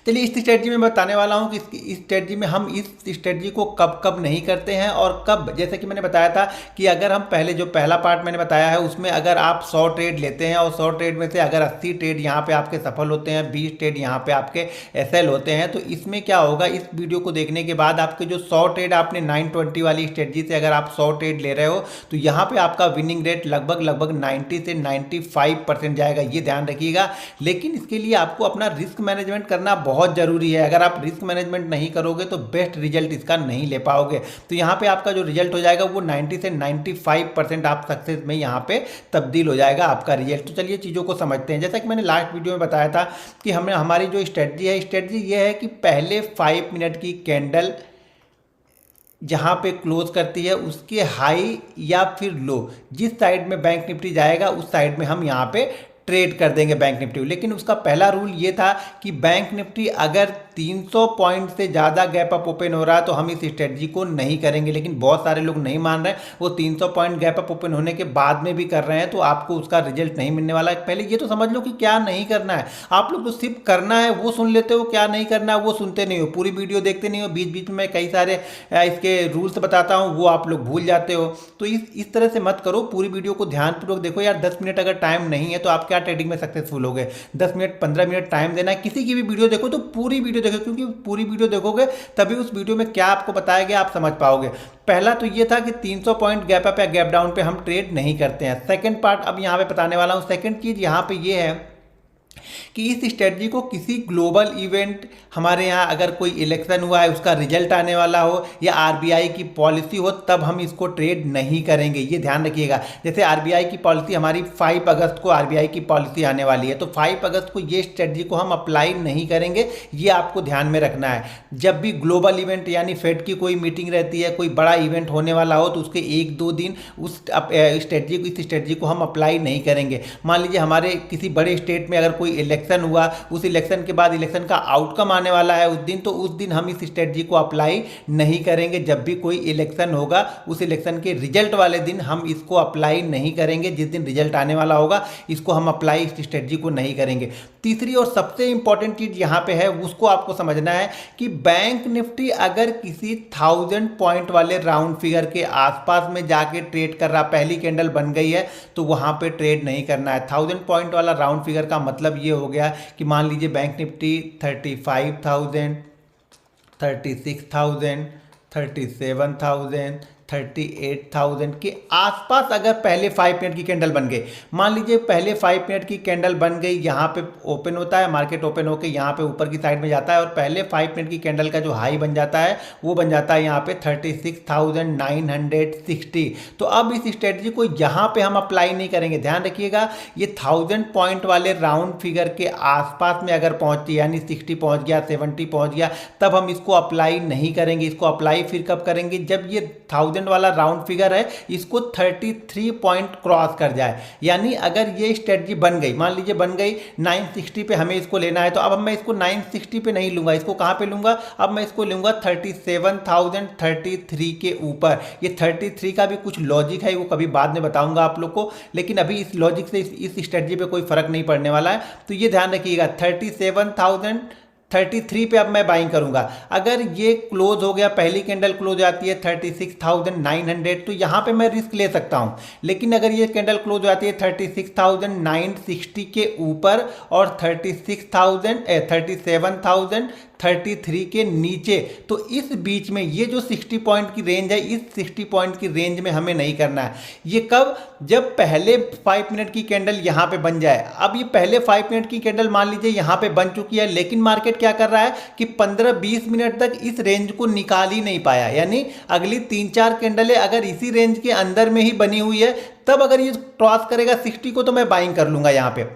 चलिए इस स्ट्रेटजी में बताने वाला हूँ कि इस स्ट्रेटजी में हम इस स्ट्रेटजी को कब कब नहीं करते हैं और कब। जैसे कि मैंने बताया था कि अगर हम पहले जो पहला पार्ट मैंने बताया है उसमें अगर आप 100 ट्रेड लेते हैं और 100 ट्रेड में से अगर 80 ट्रेड यहाँ पे आपके सफल होते हैं, 20 ट्रेड यहाँ पे आपके एसएल होते हैं, तो इसमें क्या होगा, इस वीडियो को देखने के बाद आपके जो 100 ट्रेड आपने 920 वाली स्ट्रेटजी से अगर आप 100 ट्रेड ले रहे हो तो यहाँ पे आपका विनिंग रेट लगभग 90 से 95% जाएगा, ये ध्यान रखिएगा। लेकिन इसके लिए आपको अपना रिस्क मैनेजमेंट करना बहुत ज़रूरी है। अगर आप रिस्क मैनेजमेंट नहीं करोगे तो बेस्ट रिजल्ट इसका नहीं ले पाओगे। तो यहाँ पे आपका जो रिजल्ट हो जाएगा वो 90 से 95% आप सक्सेस में यहाँ पे तब्दील हो जाएगा आपका रिजल्ट। तो चलिए चीज़ों को समझते हैं। जैसा कि मैंने लास्ट वीडियो में बताया था कि हमारी जो स्ट्रेटजी ये है कि पहले 5 मिनट की कैंडल जहाँ पे क्लोज करती है उसके हाई या फिर लो, जिस साइड में बैंक निफ्टी जाएगा उस साइड में हम यहाँ पे ट्रेड कर देंगे बैंक निफ्टी। लेकिन उसका पहला रूल ये था कि बैंक निफ्टी अगर 300 पॉइंट से ज़्यादा गैप अप ओपन हो रहा है तो हम इस स्ट्रेटजी को नहीं करेंगे। लेकिन बहुत सारे लोग नहीं मान रहे हैं, वो 300 पॉइंट गैप अप ओपन होने के बाद में भी कर रहे हैं, तो आपको उसका रिजल्ट नहीं मिलने वाला है। पहले ये तो समझ लो कि क्या नहीं करना है। आप लोग तो सिर्फ करना है वो सुन लेते हो, क्या नहीं करना है वो सुनते नहीं हो, पूरी वीडियो देखते नहीं हो। बीच बीच में कई सारे इसके रूल्स बताता हूँ वो आप लोग भूल जाते हो। तो इस तरह से मत करो, पूरी वीडियो को ध्यानपूर्वक देखो। यार 10 मिनट अगर टाइम नहीं है तो आप क्या ट्रेडिंग में सक्सेसफुल हो गए। 10 मिनट 15 मिनट टाइम देना है, किसी की भी वीडियो देखो तो पूरी वीडियो देखो, क्योंकि पूरी वीडियो देखोगे तभी उस वीडियो में क्या आपको बताया गया आप समझ पाओगे। पहला तो ये था कि 300 पॉइंट गैप अप या गैप डाउन पे हम ट्रेड नहीं करते हैं। सेकंड पार्ट अब यहाँ पे बताने वाला हूँ। सेकंड चीज यहाँ पे ये है कि इस स्ट्रेटजी को किसी ग्लोबल इवेंट, हमारे यहाँ अगर कोई इलेक्शन हुआ है उसका रिजल्ट आने वाला हो या आरबीआई की पॉलिसी हो तब हम इसको ट्रेड नहीं करेंगे, ये ध्यान रखिएगा। जैसे आरबीआई की पॉलिसी हमारी 5 अगस्त को आरबीआई की पॉलिसी आने वाली है, तो 5 अगस्त को ये स्ट्रेटजी को हम अप्लाई नहीं करेंगे, ये आपको ध्यान में रखना है। जब भी ग्लोबल इवेंट यानी फेड की कोई मीटिंग रहती है, कोई बड़ा इवेंट होने वाला हो, तो उसके 1-2 दिन उस स्ट्रेटजी को हम अप्लाई नहीं करेंगे। मान लीजिए हमारे किसी बड़े स्टेट में अगर कोई इलेक्शन हुआ, उस इलेक्शन के बाद इलेक्शन का आउटकम आने वाला है उस दिन, तो उस दिन हम इस स्ट्रेटजी को अप्लाई नहीं करेंगे। जब भी कोई इलेक्शन होगा उस इलेक्शन के रिजल्ट वाले दिन हम इसको अप्लाई नहीं करेंगे। जिस दिन रिजल्ट आने वाला होगा इसको हम अप्लाई इस स्ट्रेटजी को नहीं करेंगे। तीसरी और सबसे इंपॉर्टेंट चीज यहां पे है, उसको आपको समझना है कि बैंक निफ्टी अगर किसी 1000 पॉइंट वाले राउंड फिगर के आसपास में जाके ट्रेड कर रहा, पहली कैंडल बन गई है तो वहां पे ट्रेड नहीं करना है। 1000 पॉइंट वाला राउंड फिगर का मतलब ये हो गया कि मान लीजिए बैंक निफ्टी 35,000, 36,000, 37,000, 38,000 के आसपास अगर पहले 5 मिनट की कैंडल बन गई, मान लीजिए पहले 5 मिनट की कैंडल बन गई, यहाँ पे ओपन होता है, मार्केट ओपन होकर यहाँ पे ऊपर की साइड में जाता है और पहले 5 मिनट की कैंडल का जो हाई बन जाता है वो बन जाता है यहाँ पे 36,960। तो अब इस स्ट्रेटजी को यहाँ पे हम अप्लाई नहीं करेंगे। ध्यान रखिएगा, ये 1000 पॉइंट वाले राउंड फिगर के आसपास में अगर पहुँचती यानी 60 पहुँच गया, 70 पहुँच गया, तब हम इसको अप्लाई नहीं करेंगे। इसको अप्लाई फिर कब करेंगे, जब ये 1000 वाला राउंड फिगर है इसको 33 पॉइंट क्रॉस कर जाए। यानी अगर ये स्ट्रेटजी बन गई, मान लीजिए बन गई 960 पे हमें इसको लेना है, तो अब मैं इसको 960 पे नहीं लूंगा, इसको कहां पे लूंगा, अब मैं इसको लूंगा 37,033 के ऊपर। ये 33 का भी कुछ लॉजिक है, वो कभी बाद में बताऊंगा आप लोग को, लेकिन अभी इस लॉजिक से इस स्ट्रेटजी पे कोई फर्क नहीं पड़ने वाला है। तो ये ध्यान रखिएगा 37,033 पे अब मैं बाइंग करूंगा। अगर ये क्लोज हो गया, पहली कैंडल क्लोज आती है 36,900, तो यहां पे मैं रिस्क ले सकता हूं। लेकिन अगर ये कैंडल क्लोज हो जाती है 36,960 के ऊपर और 37,033 के नीचे, तो इस बीच में ये जो 60 पॉइंट की रेंज है, इस 60 पॉइंट की रेंज में हमें नहीं करना है। ये कब, जब पहले 5 मिनट की कैंडल यहां पे बन जाए। अब ये पहले 5 मिनट की कैंडल मान लीजिए यहां पे बन चुकी है, लेकिन मार्केट क्या कर रहा है कि 15-20 मिनट तक इस रेंज को निकाल ही नहीं पाया, यानी अगली 3-4 कैंडलें अगर इसी रेंज के अंदर में ही बनी हुई है, तब अगर ये क्रॉस करेगा 60 को तो मैं बाइंग कर लूंगा यहां पे।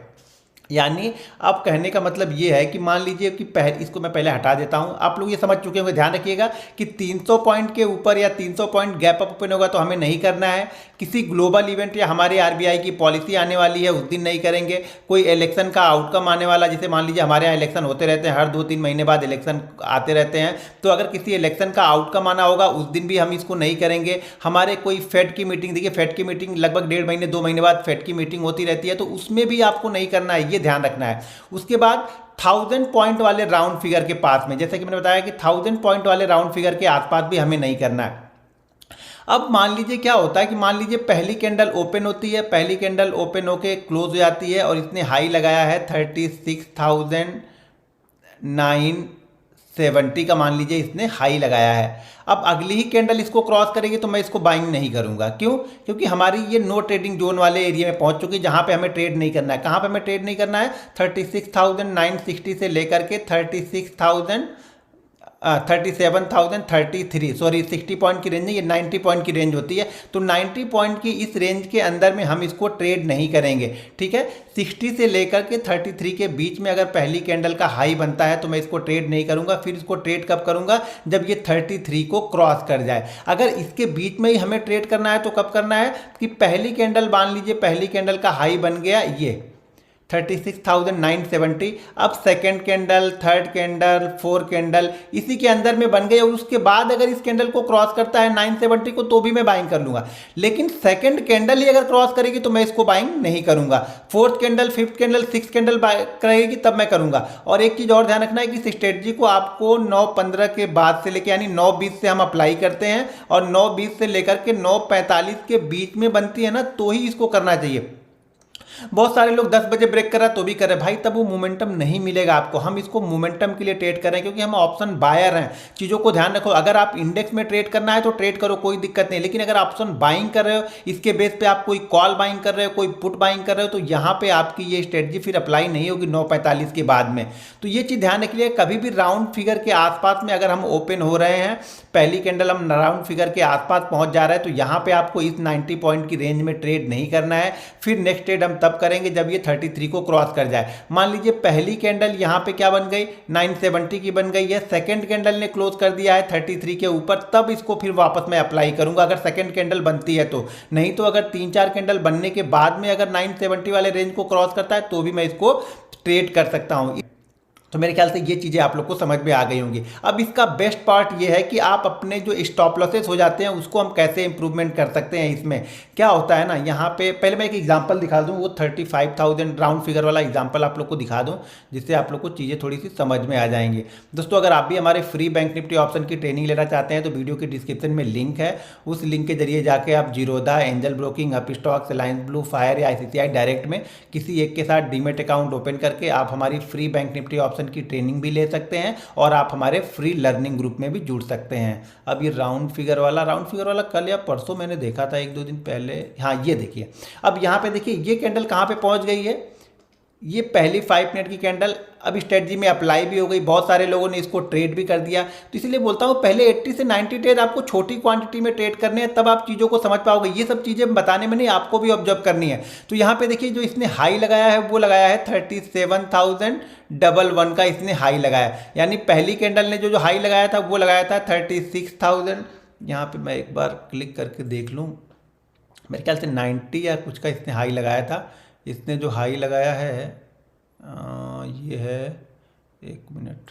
यानी अब कहने का मतलब ये है कि मान लीजिए कि इसको मैं पहले हटा देता हूं, आप लोग ये समझ चुके होंगे। ध्यान रखिएगा कि 300 पॉइंट के ऊपर या 300 पॉइंट गैप अप ओपन होगा तो हमें नहीं करना है। किसी ग्लोबल इवेंट या हमारे आरबीआई की पॉलिसी आने वाली है उस दिन नहीं करेंगे। कोई इलेक्शन का आउटकम आने वाला, जैसे मान लीजिए हमारे यहाँ इलेक्शन होते रहते हैं, हर 2-3 महीने बाद इलेक्शन आते रहते हैं, तो अगर किसी इलेक्शन का आउटकम आना होगा उस दिन भी हम इसको नहीं करेंगे। हमारे कोई फेड की मीटिंग, देखिए फेड की मीटिंग लगभग 1.5 महीने 2 महीने बाद फेड की मीटिंग होती रहती है, तो उसमें भी आपको नहीं करना है, ये ध्यान रखना है। उसके बाद 1000 पॉइंट वाले राउंड फिगर के पास में, जैसे कि मैंने बताया कि 1000 पॉइंट वाले राउंड फिगर के आसपास भी हमें नहीं करना है। अब मान लीजिए क्या होता है कि मान लीजिए पहली कैंडल ओपन होती है, पहली कैंडल ओपन होके क्लोज हो जाती है और इसने हाई लगाया है 36,970 का, मान लीजिए इसने हाई लगाया है। अब अगली ही कैंडल इसको क्रॉस करेगी तो मैं इसको बाइंग नहीं करूंगा। क्यों? क्योंकि हमारी ये नो ट्रेडिंग जोन वाले एरिया में पहुंच चुकी है जहां पे हमें ट्रेड नहीं करना है। कहां पे हमें ट्रेड नहीं करना है? 36,960 से लेकर के 37,033 सॉरी 60 पॉइंट की रेंज है, ये 90 पॉइंट की रेंज होती है। तो 90 पॉइंट की इस रेंज के अंदर में हम इसको ट्रेड नहीं करेंगे, ठीक है। 60 से लेकर के 33 के बीच में अगर पहली कैंडल का हाई बनता है तो मैं इसको ट्रेड नहीं करूंगा। फिर इसको ट्रेड कब करूंगा? जब ये 33 को क्रॉस कर जाए। अगर इसके बीच में ही हमें ट्रेड करना है तो कब करना है कि पहली कैंडल, मान लीजिए पहली कैंडल का हाई बन गया ये 36,970, अब second candle, third candle, fourth candle इसी के अंदर में बन गई और उसके बाद अगर इस कैंडल को क्रॉस करता है 970 को तो भी मैं बाइंग कर लूंगा। लेकिन सेकेंड कैंडल ही अगर क्रॉस करेगी तो मैं इसको बाइंग नहीं करूंगा। Fourth candle, fifth candle, six candle करेगी तब मैं करूंगा। और एक चीज़ और ध्यान रखना है कि इस स्ट्रेटजी को आपको 9:15 के बाद से लेकर यानी 9:20 से हम अप्लाई करते हैं और 9:20 से लेकर के 9:45 के बीच में बनती है ना तो ही इसको करना चाहिए। बहुत सारे लोग 10 बजे ब्रेक कर रहा है तो भी कर रहे हैं, भाई तब वो मोमेंटम नहीं मिलेगा आपको। हम इसको मोमेंटम के लिए ट्रेड करें क्योंकि हम ऑप्शन बायर हैं। चीज़ों को ध्यान रखो, अगर आप इंडेक्स में ट्रेड करना है तो ट्रेड करो, कोई दिक्कत नहीं। लेकिन अगर ऑप्शन बाइंग कर रहे हो, इसके बेस पे आप कोई कॉल बाइंग कर रहे हो, कोई पुट बाइंग कर रहे हो, तो यहाँ पे आपकी ये स्ट्रेटजी फिर अप्लाई नहीं होगी 9:45 के बाद में। तो ये चीज़ ध्यान रखिए, कभी भी राउंड फिगर के आसपास में अगर हम ओपन हो रहे हैं, पहली कैंडल हम राउंड फिगर के आसपास पहुंच जा रहे हैं तो यहाँ पे आपको इस 90 पॉइंट की रेंज में ट्रेड नहीं करना है। फिर नेक्स्ट ट्रेड हम तब करेंगे जब ये 33 को क्रॉस कर जाए। मान लीजिए पहली कैंडल यहाँ पे क्या बन गई? 970 की बन गई है। सेकंड कैंडल ने क्लोज कर दिया है 33 के ऊपर, तब इसको फिर वापस मैं अप्लाई करूंगा अगर सेकंड कैंडल बनती है तो। नहीं तो अगर 3-4 कैंडल बनने के बाद में अगर 970 वाले रेंज को क्रॉस करता है तो भी मैं इसको ट्रेड कर सकता हूं। तो मेरे ख्याल से ये चीज़ें आप लोग को समझ में आ गई होंगी। अब इसका बेस्ट पार्ट ये है कि आप अपने जो स्टॉप लॉसेस हो जाते हैं उसको हम कैसे इंप्रूवमेंट कर सकते हैं। इसमें क्या होता है ना, यहाँ पे पहले मैं एक एग्जांपल दिखा दूँ, वो 35,000 राउंड फिगर वाला एग्जांपल आप लोग को दिखा दूँ जिससे आप लोग को चीज़ें थोड़ी सी समझ में आ जाएंगी। दोस्तों अगर आप भी हमारे फ्री बैंक निफ्टी ऑप्शन की ट्रेनिंग लेना चाहते हैं तो वीडियो के डिस्क्रिप्शन में लिंक है, उस लिंक के जरिए जाके आप Zerodha, angel broking, Upstox, alliance blue, fire या ICICI डायरेक्ट में किसी एक के साथ डीमेट अकाउंट ओपन करके आप हमारी फ्री बैंक निफ्टी ऑप्शन की ट्रेनिंग भी ले सकते हैं और आप हमारे फ्री लर्निंग ग्रुप में भी जुड़ सकते हैं। अब ये राउंड फिगर वाला कल या परसों मैंने देखा था, 1-2 दिन पहले। हाँ ये देखिए, अब यहाँ पे देखिए ये कैंडल कहाँ पे पहुँच गई है, ये पहली 5 मिनट की कैंडल अब स्ट्रेटजी में अप्लाई भी हो गई, बहुत सारे लोगों ने इसको ट्रेड भी कर दिया। तो इसलिए बोलता हूँ पहले 80 से 90 ट्रेड आपको छोटी क्वांटिटी में ट्रेड करने हैं, तब आप चीज़ों को समझ पाओगे। ये सब चीज़ें बताने में नहीं, आपको भी ऑब्जर्व करनी है। तो यहाँ पे देखिए जो इसने हाई लगाया है वो लगाया है 37,011 का इसने हाई लगाया, यानी पहली कैंडल ने जो हाई लगाया था वो लगाया था 36,000। यहाँ पर मैं एक बार क्लिक करके देख लूँ, मेरे ख्याल से 90 या कुछ का इसने हाई लगाया था। इसने जो हाई लगाया है ये है, एक मिनट,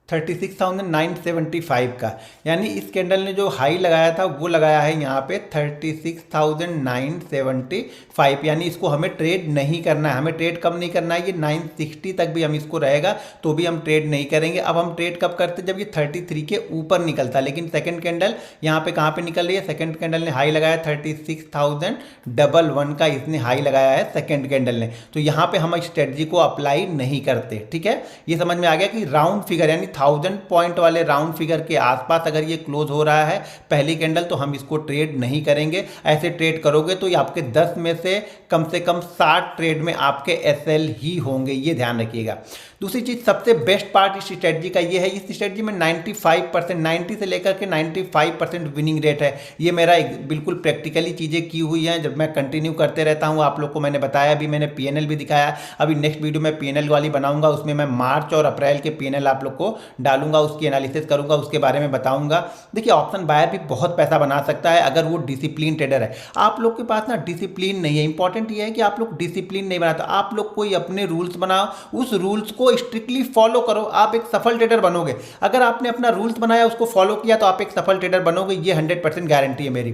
36,975 का, यानी इस कैंडल ने जो हाई लगाया था वो लगाया है यहाँ पे 36,975, यानी इसको हमें ट्रेड नहीं करना है। हमें ट्रेड कम नहीं करना है, ये 960 तक भी हम इसको रहेगा तो भी हम ट्रेड नहीं करेंगे। अब हम ट्रेड कब करते? जब ये 33 के ऊपर निकलता है। लेकिन सेकंड कैंडल यहाँ पे कहाँ पे निकल रही है? सेकंड कैंडल ने हाई लगाया 36,011 का इसने हाई लगाया है सेकंड कैंडल ने। तो यहाँ पे हम स्ट्रेटजी को अप्लाई नहीं करते, ठीक है। ये समझ में आ गया कि राउंड फिगर यानी 1000 पॉइंट वाले राउंड फिगर के आसपास अगर ये क्लोज हो रहा है पहली कैंडल तो हम इसको ट्रेड नहीं करेंगे। ऐसे ट्रेड करोगे तो ये आपके 10 में से कम 60 ट्रेड में आपके SL ही होंगे, ये ध्यान रखिएगा। दूसरी चीज, सबसे बेस्ट पार्ट इस स्ट्रेटजी का ये है, इस स्ट्रेटजी में 95% 90 से लेकर के 95% विनिंग रेट है। ये मेरा बिल्कुल प्रैक्टिकली चीज़ें की हुई हैं, जब मैं कंटिन्यू करते रहता हूँ। आप लोग को मैंने बताया, अभी मैंने PNL भी दिखाया। अभी नेक्स्ट वीडियो में PNL वाली बनाऊंगा, उसमें मैं मार्च और अप्रैल के PNL आप लोग को डालूंगा, उसकी एनालिसिस करूंगा, उसके बारे में बताऊंगा। देखिए ऑप्शन बायर भी बहुत पैसा बना सकता है अगर वो डिसिप्लिन ट्रेडर है। आप लोग के पास ना डिसिप्लिन नहीं है। इंपॉर्टेंट ये है कि आप लोग डिसिप्लिन नहीं बनाते। आप लोग कोई अपने रूल्स बनाओ, उस रूल्स को स्ट्रिक्टली फॉलो करो, आप एक सफल ट्रेडर बनोगे। अगर आपने अपना रूल्स बनाया, उसको फॉलो किया, तो आप एक सफल ट्रेडर बनोगे, ये 100% गारंटी है मेरी।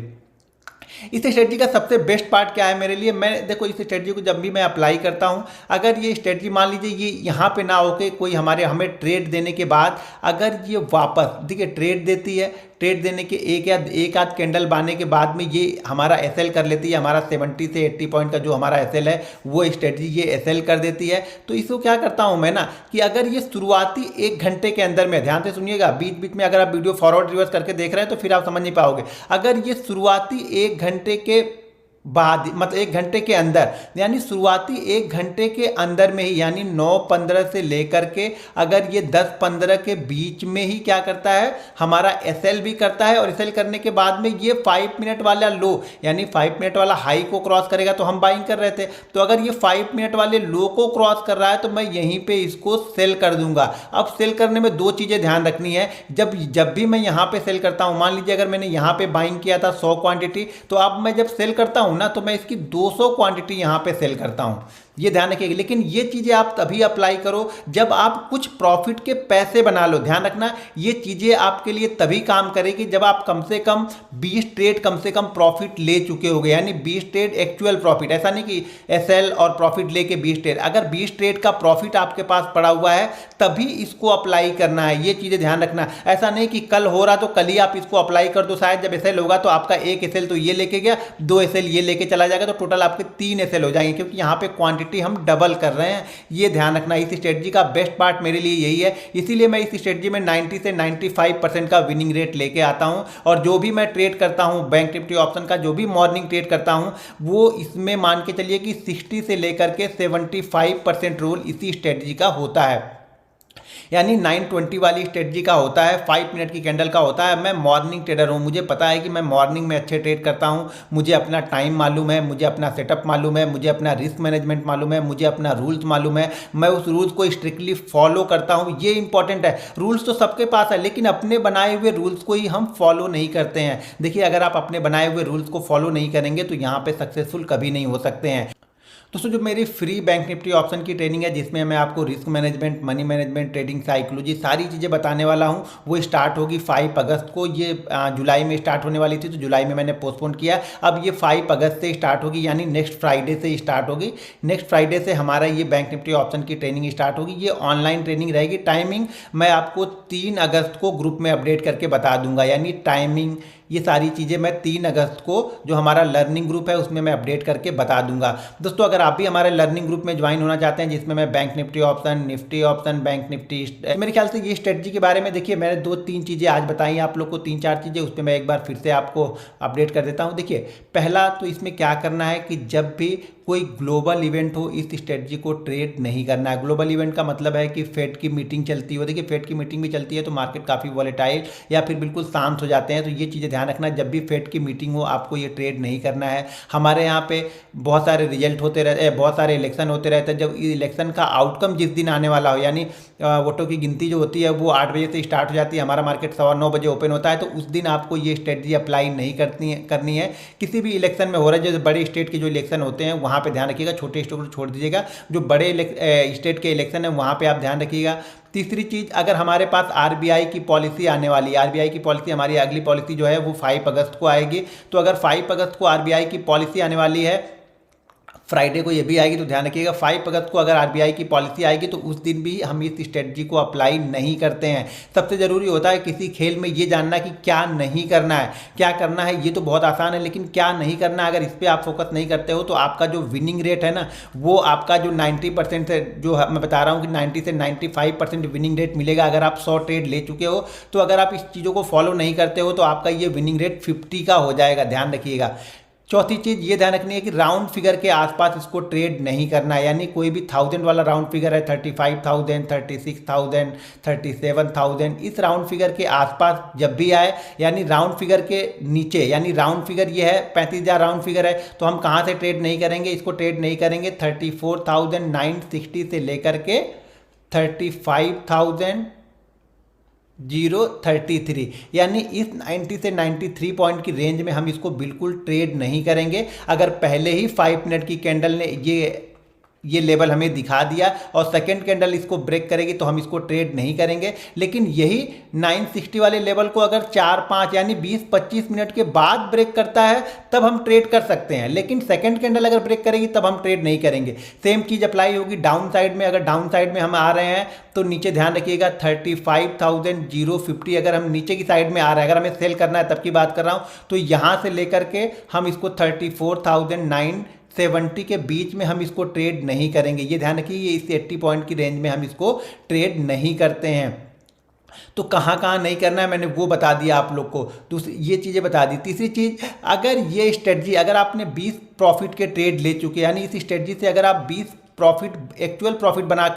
इस स्ट्रेटजी का सबसे बेस्ट पार्ट क्या है मेरे लिए, मैं देखो इस स्ट्रेटजी को जब भी मैं अप्लाई करता हूं, अगर ये स्ट्रेटजी मान लीजिए ये यहाँ पे ना होके कोई हमें ट्रेड देने के बाद अगर ये वापस देखिए ट्रेड देती है, ट्रेड देने के एक आध कैंडल बांधने के बाद में ये हमारा एसएल कर लेती है, हमारा 70 से 80 पॉइंट का जो हमारा एसएल है वो स्ट्रेटजी ये एसएल कर देती है। तो इसको क्या करता हूं मैं ना कि अगर ये शुरुआती 1 घंटे के अंदर में, ध्यान से सुनिएगा, बीच बीच में अगर आप वीडियो फॉरवर्ड रिवर्स करके देख रहे हैं तो फिर आप समझ नहीं पाओगे, अगर ये शुरुआती 1 घंटे के बाद मतलब 1 घंटे के अंदर, यानी शुरुआती 1 घंटे के अंदर में ही, यानी 9:15 से लेकर के अगर ये 10:15 के बीच में ही क्या करता है हमारा एसएल भी करता है, और एसएल करने के बाद में ये 5 मिनट वाला लो यानी 5 मिनट वाला हाई को क्रॉस करेगा, तो हम बाइंग कर रहे थे, तो अगर ये 5 मिनट वाले लो को क्रॉस कर रहा है तो मैं यहीं पे इसको सेल कर दूंगा। अब सेल करने में 2 चीजें ध्यान रखनी है, जब भी मैं यहां पे सेल करता हूं, मान लीजिए अगर मैंने यहां पे बाइंग किया था 100 क्वांटिटी, तो अब मैं जब सेल करता हूं ना तो मैं इसकी 200 क्वांटिटी यहां पे सेल करता हूं, ये ध्यान रखिएगा। लेकिन ये चीजें आप तभी अप्लाई करो जब आप कुछ प्रॉफिट के पैसे बना लो, ध्यान रखना ये चीजें आपके लिए तभी काम करेगी जब आप कम से कम 20 ट्रेड कम से कम प्रॉफिट ले चुके होगे, यानी 20 ट्रेड एक्चुअल प्रॉफिट, ऐसा नहीं कि एसएल और प्रॉफिट लेके 20 ट्रेड, अगर 20 ट्रेड का प्रॉफिट आपके पास पड़ा हुआ है तभी इसको अप्लाई करना है, ये चीजें ध्यान रखना। ऐसा नहीं कि कल हो रहा तो कल ही आप इसको अप्लाई कर दो, शायद जब एसएल होगा तो आपका 1 एसएल तो ये लेके गया, 2 एसएल ये लेके चला जाएगा, तो टोटल आपके 3 एसएल हो जाएंगे, क्योंकि यहाँ पे क्वांटिटी हम डबल कर रहे हैं, ये ध्यान रखना। इस स्ट्रेटजी का बेस्ट पार्ट मेरे लिए यही है, इसीलिए मैं इस स्ट्रेटजी में 90 से 95% का विनिंग रेट लेके आता हूं, और जो भी मैं ट्रेड करता हूं बैंक निफ्टी ऑप्शन का, जो भी मॉर्निंग ट्रेड करता हूं, वो इसमें मान के चलिए कि 60 से लेकर के 75% रोल इसी स्ट्रेटजी का होता है, यानी 920 वाली स्ट्रेटजी का होता है, 5 मिनट की कैंडल का होता है। मैं मॉर्निंग ट्रेडर हूं, मुझे पता है कि मैं मॉर्निंग में अच्छे ट्रेड करता हूं, मुझे अपना टाइम मालूम है, मुझे अपना सेटअप मालूम है, मुझे अपना रिस्क मैनेजमेंट मालूम है, मुझे अपना रूल्स मालूम है, मैं उस रूल्स को स्ट्रिक्टली फॉलो करता हूं, ये इंपॉर्टेंट है। रूल्स तो सबके पास है, लेकिन अपने बनाए हुए रूल्स को ही हम फॉलो नहीं करते हैं। देखिए अगर आप अपने बनाए हुए रूल्स को फॉलो नहीं करेंगे तो यहाँ पे सक्सेसफुल कभी नहीं हो सकते हैं। दोस्तों जो मेरी फ्री बैंक निफ्टी ऑप्शन की ट्रेनिंग है, जिसमें मैं आपको risk management, money management, trading psychology सारी चीज़ें बताने वाला हूं, वो स्टार्ट होगी 5 अगस्त को। ये जुलाई में स्टार्ट होने वाली थी तो जुलाई में मैंने पोस्टपोन किया, अब ये 5 अगस्त से स्टार्ट होगी, यानी नेक्स्ट फ्राइडे से स्टार्ट होगी। नेक्स्ट फ्राइडे से हमारा ये बैंक निफ्टी ऑप्शन की ट्रेनिंग स्टार्ट होगी। ये ऑनलाइन ट्रेनिंग रहेगी। टाइमिंग मैं आपको 3 अगस्त को ग्रुप में अपडेट करके बता दूंगा, यानी टाइमिंग ये सारी चीज़ें मैं 3 अगस्त को जो हमारा लर्निंग ग्रुप है उसमें मैं अपडेट करके बता दूंगा। दोस्तों अगर आप भी हमारे लर्निंग ग्रुप में ज्वाइन होना चाहते हैं, जिसमें मैं bank Nifty option, bank Nifty, मेरे ख्याल से ये स्ट्रेटजी के बारे में देखिए मैंने 2-3 चीज़ें आज बताई आप लोग को, 3-4 चीज़ें, उस पर मैं एक बार फिर से आपको अपडेट कर देता हूँ। देखिए पहला तो इसमें क्या करना है कि जब भी कोई ग्लोबल इवेंट हो इस स्ट्रेटजी को ट्रेड नहीं करना है। ग्लोबल इवेंट का मतलब है कि फेड की मीटिंग चलती हो, देखिए फेड की मीटिंग भी चलती है तो मार्केट काफ़ी वॉलेटाइल या फिर बिल्कुल शांत हो जाते हैं, तो ये चीज़ें ध्यान रखना। जब भी फेड की मीटिंग हो आपको ये ट्रेड नहीं करना है। हमारे यहाँ पे बहुत सारे रिजल्ट होते रहते हैं, बहुत सारे इलेक्शन होते रहते हैं। जब इलेक्शन का आउटकम जिस दिन आने वाला हो, यानी वोटों की गिनती जो होती है वो 8 बजे से स्टार्ट हो जाती है, हमारा मार्केट 9:15 बजे ओपन होता है, तो उस दिन आपको ये स्ट्रेटजी अप्लाई नहीं करनी है। किसी भी इलेक्शन में हो रहा है, जैसे बड़े स्टेट के जो इलेक्शन होते हैं वहाँ पे ध्यान रखिएगा, छोटे स्टेट को छोड़ दीजिएगा, जो बड़े स्टेट के इलेक्शन है वहाँ पे आप ध्यान रखिएगा। तीसरी चीज़, अगर हमारे पास आरबीआई की पॉलिसी आने वाली है, आरबीआई की पॉलिसी, हमारी अगली पॉलिसी जो है वो 5 अगस्त को आएगी, तो अगर 5 अगस्त को आरबीआई की पॉलिसी आने वाली है, फ्राइडे को ये भी आएगी, तो ध्यान रखिएगा 5 अगस्त को अगर आरबीआई की पॉलिसी आएगी तो उस दिन भी हम इस स्ट्रेटजी को अप्लाई नहीं करते हैं। सबसे ज़रूरी होता है किसी खेल में ये जानना कि क्या नहीं करना है, क्या करना है ये तो बहुत आसान है, लेकिन क्या नहीं करना है, अगर इस पर आप फोकस नहीं करते हो तो आपका जो विनिंग रेट है ना, वो आपका जो 90% से, जो मैं बता रहा हूँ कि 90 से 95% विनिंग रेट मिलेगा अगर आप 100 ट्रेड ले चुके हो। तो अगर आप इस चीज़ों को फॉलो नहीं करते हो तो आपका ये विनिंग रेट 50 का हो जाएगा, ध्यान रखिएगा। चौथी चीज़ ये ध्यान रखनी है कि राउंड फिगर के आसपास इसको ट्रेड नहीं करना है, यानी कोई भी 1000 वाला राउंड फिगर है, 35,000, 36,000, 37,000, इस राउंड फिगर के आसपास जब भी आए, यानी राउंड फिगर के नीचे, यानी राउंड फिगर ये है 35,000 राउंड फिगर है, तो हम कहाँ से ट्रेड नहीं करेंगे, इसको ट्रेड नहीं करेंगे 34,960 से लेकर के 35,033, यानी इस 90 से 93 पॉइंट की रेंज में हम इसको बिल्कुल ट्रेड नहीं करेंगे। अगर पहले ही 5 मिनट की कैंडल ने ये ये लेवल हमें दिखा दिया और सेकंड कैंडल इसको ब्रेक करेगी तो हम इसको ट्रेड नहीं करेंगे। लेकिन यही 960 वाले लेवल को अगर 4-5 यानी 20-25 मिनट के बाद ब्रेक करता है तब हम ट्रेड कर सकते हैं, लेकिन सेकंड कैंडल अगर ब्रेक करेगी तब हम ट्रेड नहीं करेंगे। सेम चीज़ अप्लाई होगी डाउन साइड में। अगर डाउन साइड में हम आ रहे हैं तो नीचे ध्यान रखिएगा 35,050 अगर हम नीचे की साइड में आ रहे हैं, अगर हमें सेल करना है तब की बात कर रहा हूँ, तो यहाँ से लेकर के हम इसको 34,970 के बीच में हम इसको ट्रेड नहीं करेंगे। ये ध्यान रखिए, ये इस 80 पॉइंट की रेंज में हम इसको ट्रेड नहीं करते हैं। तो कहाँ कहाँ नहीं करना है मैंने वो बता दिया आप लोग को। दूसरी ये चीज़ें बता दी। तीसरी चीज़, अगर ये स्ट्रेटजी अगर आपने 20 प्रॉफिट के ट्रेड ले चुके यानी इस स्ट्रेटजी से अगर आप 20 प्रॉफिट एक्चुअल प्रॉफिट बना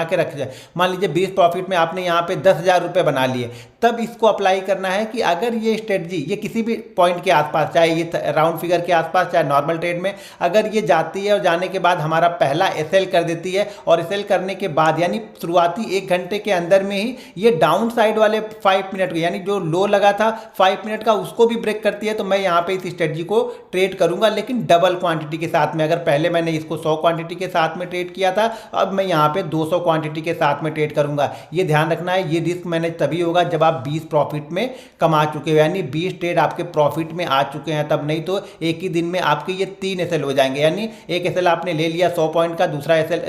के रख जाए, मान लीजिए 20 प्रॉफिट में आपने यहाँ पे 10,000 रुपये बना लिए, तब इसको अप्लाई करना है कि अगर ये स्ट्रेटजी ये किसी भी पॉइंट के आसपास, चाहे ये राउंड फिगर के आसपास चाहे नॉर्मल ट्रेड में, अगर ये जाती है और जाने के बाद हमारा पहला एसएल कर देती है और एसएल करने के बाद यानी शुरुआती 1 घंटे के अंदर में ही ये डाउन साइड वाले 5 मिनट यानी जो लो लगा था 5 मिनट का उसको भी ब्रेक करती है, तो मैं यहाँ पे इस स्ट्रेटजी को ट्रेड करूंगा, लेकिन डबल क्वांटिटी के साथ में। अगर पहले मैंने इसको 100 क्वांटिटी के साथ में ट्रेड किया था, अब मैं यहाँ पे 200 क्वांटिटी के साथ में ट्रेड करूंगा। ये ध्यान रखना है, ये रिस्क मैनेज तभी होगा जब आप 20 प्रॉफिट में कमा चुके हो, यानी 20 ट्रेड आपके प्रॉफिट में आ चुके हैं तब, नहीं तो एक ही दिन में आपके ये 3 एसएल हो जाएंगे। यानी एक एसएल आपने ले लिया 100 पॉइंट का, दूसरा एसएल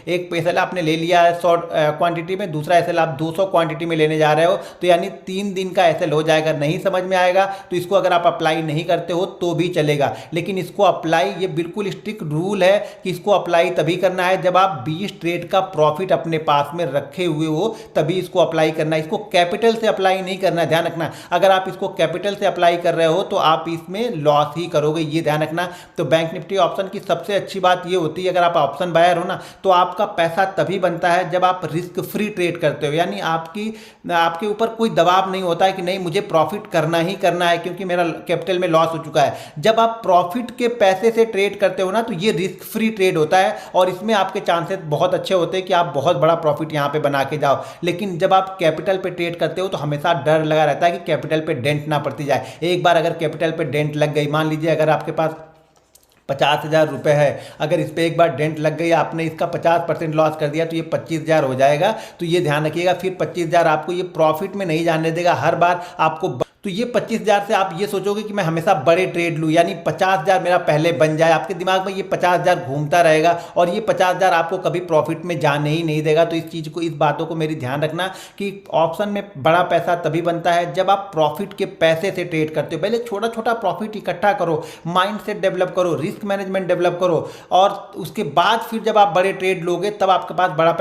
एक एसएल आपने ले लिया 100 क्वांटिटी में, दूसरा एसएल आप 200 क्वांटिटी में लेने जा रहे हो, तो यानी 3 दिन का एसएल हो जाएगा। नहीं समझ में आएगा तो इसको अगर आप अप्लाई नहीं करते हो तो भी चलेगा, लेकिन इसको अप्लाई, ये बिल्कुल स्ट्रिक्ट रूल है कि इसको अप्लाई तभी करना है जब आप 20 ट्रेड का प्रॉफिट अपने पास में रखे हुए हो, तभी इसको अप्लाई करना है। इसको कैपिटल से अप्लाई नहीं करना है, ध्यान रखना। अगर आप इसको कैपिटल से अप्लाई कर रहे हो तो आप इसमें लॉस ही करोगे, ये ध्यान रखना। तो बैंक निफ्टी ऑप्शन की सबसे अच्छी बात ये होती है, अगर आप ऑप्शन बायर हो ना, तो आपका पैसा तभी बनता है जब आप रिस्क फ्री ट्रेड करते हो, यानी आपके ऊपर कोई दबाव नहीं होता है कि नहीं मुझे प्रॉफिट करना ही करना है क्योंकि मेरा कैपिटल में लॉस हो चुका है। जब आप प्रॉफिट के पैसे से ट्रेड करते हो ना, तो ये रिस्क फ्री ट्रेड होता है और इसमें आपके चांसेस बहुत अच्छे होते हैं कि आप बहुत बड़ा प्रॉफिट यहाँ पे बना के जाओ। लेकिन जब आप कैपिटल पे ट्रेड करते हो तो हमेशा डर लगा रहता है कि कैपिटल पे डेंट ना पड़ती जाए। एक बार अगर कैपिटल पे डेंट लग गई, मान लीजिए अगर आपके पास 50,000 रुपये है, अगर इस पर एक बार डेंट लग गई, आपने इसका 50% लॉस कर दिया तो ये 25,000 हो जाएगा। तो ये ध्यान रखिएगा, फिर 25,000 आपको ये प्रॉफिट में नहीं जाने देगा, हर बार आपको। तो ये 25,000 से आप ये सोचोगे कि मैं हमेशा बड़े ट्रेड लूँ, यानी 50,000 मेरा पहले बन जाए, आपके दिमाग में ये 50,000 घूमता रहेगा और ये 50,000 आपको कभी प्रॉफिट में जाने ही नहीं देगा। तो इस चीज़ को, इस बातों को मेरी ध्यान रखना कि ऑप्शन में बड़ा पैसा तभी बनता है जब आप प्रॉफिट के पैसे से ट्रेड करते हो। पहले छोटा छोटा प्रॉफिट इकट्ठा करो, माइंड सेट डेवलप करो, रिस्क मैनेजमेंट डेवलप करो, और उसके बाद फिर जब आप बड़े ट्रेड लोगे तब आपके पास बड़ा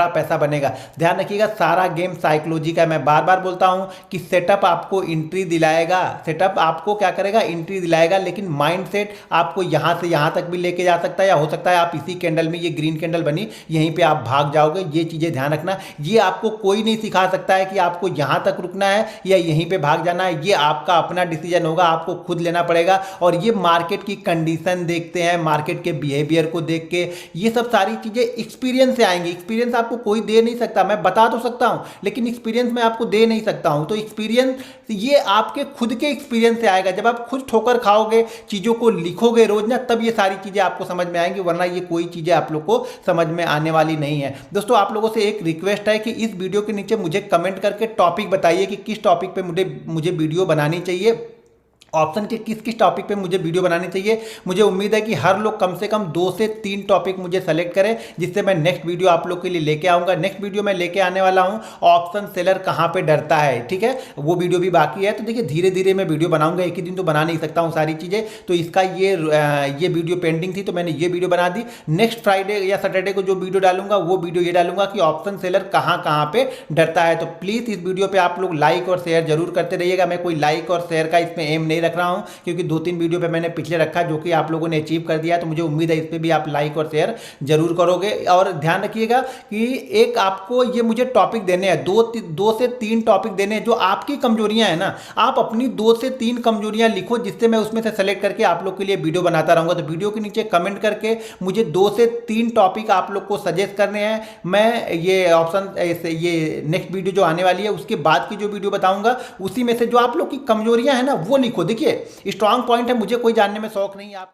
पैसा बनेगा। ध्यान रखिएगा, सारा गेम साइकोलॉजी का है। मैं बार बार बोलता हूँ कि सेटअप आपको एंट्री दिलाएगा, सेटअप आपको क्या करेगा, एंट्री दिलाएगा, लेकिन माइंडसेट आपको यहां से यहां तक भी लेके जा सकता है, या हो सकता है आप इसी कैंडल में, ये ग्रीन कैंडल बनी, यहीं पे आप भाग जाओगे। ये चीजें ध्यान रखना। ये आपको कोई नहीं सिखा सकता है कि आपको यहां तक रुकना है या यहीं पे भाग जाना है। ये आपका अपना डिसीजन होगा, आपको खुद लेना पड़ेगा। और ये मार्केट की कंडीशन देखते हैं, मार्केट के बिहेवियर को देख के, ये सब सारी चीजें एक्सपीरियंस से आएंगी। एक्सपीरियंस आपको कोई दे नहीं सकता, मैं बता तो सकता हूं लेकिन एक्सपीरियंस मैं आपको दे नहीं सकता हूं। तो एक्सपीरियंस ये आपके खुद के एक्सपीरियंस से आएगा। जब आप खुद ठोकर खाओगे, चीज़ों को लिखोगे रोज ना, तब ये सारी चीज़ें आपको समझ में आएंगी, वरना ये कोई चीज़ें आप लोग को समझ में आने वाली नहीं है। दोस्तों, आप लोगों से एक रिक्वेस्ट है कि इस वीडियो के नीचे मुझे कमेंट करके टॉपिक बताइए कि किस टॉपिक पे मुझे वीडियो बनानी चाहिए, ऑप्शन के किस किस टॉपिक पे मुझे वीडियो बनानी चाहिए। मुझे उम्मीद है कि हर लोग कम से कम 2 से 3 टॉपिक मुझे सेलेक्ट करें, जिससे मैं नेक्स्ट वीडियो आप लोग के लिए लेके आऊँगा। नेक्स्ट वीडियो मैं लेके आने वाला हूँ ऑप्शन सेलर कहाँ पे डरता है, ठीक है, वो वीडियो भी बाकी है। तो देखिए, धीरे धीरे मैं वीडियो बनाऊंगा, एक ही दिन तो बना नहीं सकता हूँ सारी चीज़ें। तो इसका ये वीडियो पेंडिंग थी तो मैंने ये वीडियो बना दी। नेक्स्ट फ्राइडे या सैटरडे को जो वीडियो डालूंगा वो वीडियो ये डालूंगा कि ऑप्शन सेलर कहाँ कहाँ पे डरता है। तो प्लीज़ इस वीडियो पर आप लोग लाइक और शेयर जरूर करते रहिएगा। मैं कोई लाइक और शेयर का इसमें एम नहीं रख रहा हूँ, क्योंकि 2-3 वीडियो पे मैंने पिछले रखा जो कि आप लोगों ने अचीव कर दिया, तो मुझे उम्मीद है इस पे भी आप लाइक और शेयर जरूर करोगे। और ध्यान रखिएगा कि एक आपको ये मुझे टॉपिक देने हैं, 2 से 3 टॉपिक देने हैं जो आपकी कमजोरियां हैं ना। आप अपनी 2 से 3 कमजोरियां लिखो, जिससे मैं उसमें से सेलेक्ट करके आप लोग के लिए वीडियो बनाता रहूंगा। तो वीडियो के नीचे कमेंट करके मुझे 2 से 3 टॉपिक आप लोग को सजेस्ट करने हैं। मैं ये ऑप्शन, ये नेक्स्ट वीडियो जो आने वाली है उसके बाद की जो वीडियो बताऊंगा, उसी में से जो आप लोग की कमजोरियां हैं ना वो लिखो। देखिए, स्ट्रांग पॉइंट है, मुझे कोई जानने में शौक नहीं है। आप